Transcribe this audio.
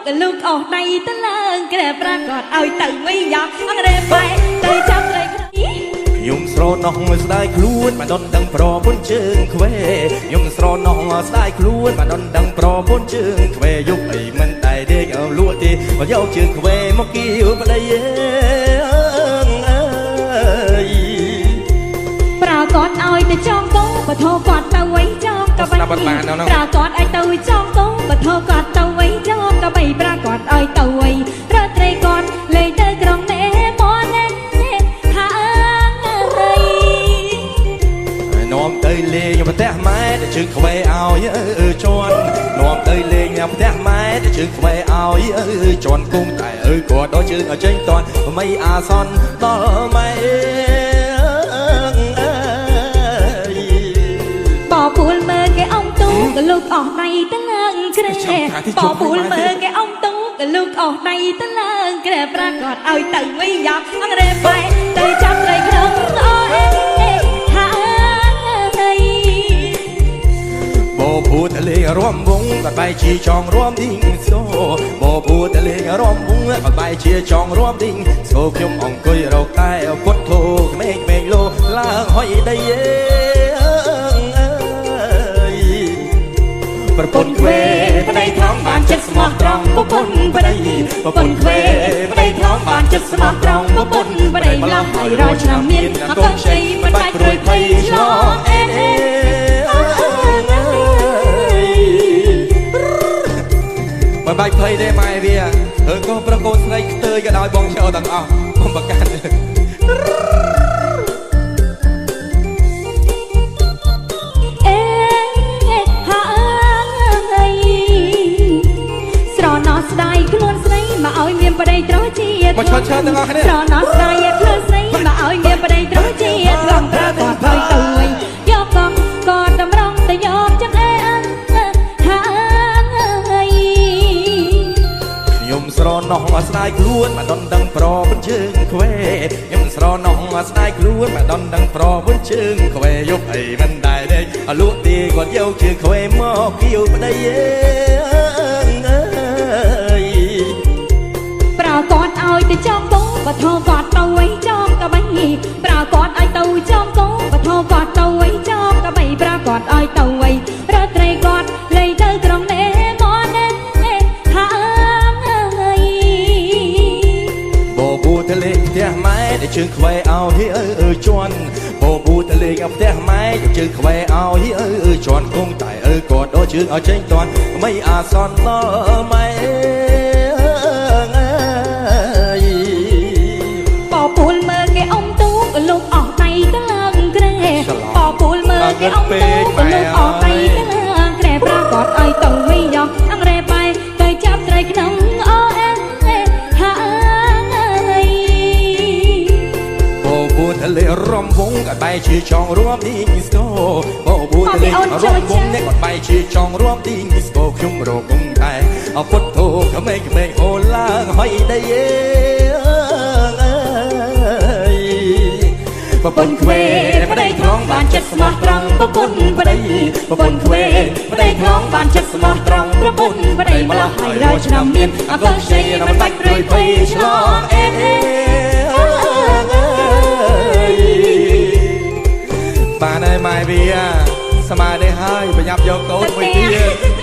កលុកអស់ដៃទៅឡើងក្រែប្រាកដឲ្យទៅវិញយ៉ាអង្រែបែកទៅចាប់ត្រីខ្ញុំស្រណោះស្ដាយខ្លួនមិនដនដឹងប្រពន្ធជើងខ្វេខ្ញុំស្រណោះស្ដាយខ្លួនមិនដនដឹងប្រពន្ធជើងខ្វេយប់អីមិនតែដេកអើលក់ទេមកយកជើងខ្វេមកគៀវប្តីប្រាកដឲ្យទៅចងកោបធោគាត់ទៅវិញចងកបីប្រាកដឲ្យទៅចងកោបធោគាត់ទៅវិញចងកបីប្រាកដឲ្យទៅវិញរត់ត្រីគាត់លេងទៅក្រុងនេះមកណែនាំទៅលេងប្រទេសម៉ែទៅជើងខ្វេឲ្យជន់នាំទៅលេងប្រទេសម៉ែទៅជើងខ្វេឲ្យជន់គង់តែគាត់ដល់ជើងឲ្យចេញតន់មិនអាសន្នដល់ម៉ែបពូលមើគេអងទូកលុកអស់ដៃទៅឡើងក្រែបពូលមើគេអងទូកលុកអស់ដៃទៅឡើងក្រែប្រាកដឲ្យទៅវិញយ៉ាអង្រែបែកទៅចាប់ត្រីក្នុងអូបពូតលេងរំវងក៏បែជាចងរំឌីងសូបពូតលេងរំវងក៏បែជាចងរំឌីងសូខ្ញុំអង្គុយរកតែពុតធូក្មេងៗលោឡើងហុយដីប្រពន្ធខ្វេប្តីថងបានចិត្តស្មោះត្រង់ប្រពន្ធប្តីប្រពន្ធខ្វេប្តីថងបានចិត្តស្មោះត្រង់ប្រពន្ធប្តីម្ល៉េះហើយរយឆ្នាំមានអកូនជ័យមិនបាច់ព្រួយភ័យឆ្លងមិនបាច់ភ័យទេម៉ែវាកូនប្រុសកូនស្រីខ្ទើយក៏ដោយបងចោលទាំងអស់កុំប្រកាន់ស្ដាយខ្លួនស្រីមកឲ្យមានប្តីត្រូវជាតិមកឈរទាំងអស់គ្នាស្រណោះស្ដាយខ្លួនស្រីមកឲ្យមានប្តីត្រូវជាតិរំប្រាកដឲ្យទៅវិញយកកងក៏តម្រង់ទៅយកចឹងអើហើយខ្ញុំស្រណោះស្ដាយខ្លួនមកដនដឹងប្រពន្ធជើងខ្វេខ្ញុំស្រណោះស្ដាយខ្លួនមកដនដឹងប្រពន្ធជើងខ្វេយប់អីមិនដែរទេលក់ទីគាត់យកជើងខ្វេមកគៀវប្តីប្រាកដឲ្យទៅចងកោបធោគាត់ទៅវិញចងកបីប្រាកដឲ្យទៅចងកោបធោគាត់ទៅវិញចងកបីប្រាកដឲ្យទៅវិញរត់ត្រីគាត់លេងទៅក្រុងនេះមកណែហើយបបូតលេងផ្ទះម៉ែដែលជើងខ្វេឲ្យជន់បបូតលេងផ្ទះម៉ែដែលជើងខ្វេឲ្យជន់គង់តែគាត់ដល់ជើងឲ្យចេញតន់មិនអាសន្នដល់ម៉ែពូលមើគេអងទូកលុកអស់ដៃទៅឡើងក្រែបពូលមើគេអងទូកលុកអស់ដៃទៅឡើងក្រែប្រាកដឲ្យទៅវិញយកអង្រែបែកទៅចាប់ត្រីក្នុងអូហើយបបូតលេរំវងក៏បែជាចងរួមឌីងស្គោបបូតលេរំវងនេះក៏បែជាចងរួមឌីងស្គោខ្ញុំរកងតែពុតធូក្មេងៗហូរឡើងហើយដីប្រពន្ធខ្វេប្តីថ្នងបានចិត្តស្មោះត្រង់ប្រពន្ធប្តីប្រពន្ធខ្វេប្តីថ្នងបានចិត្តស្មោះត្រង់ប្រពន្ធប្តីម្ល៉េះហើយរយឆ្នាំមានអកូនជ័យមិនបាច់ព្រួយភ័យឆ្លងបានហើយម៉ែវាស្មើនេះហើយប្រញាប់យកកូនមួយទៀត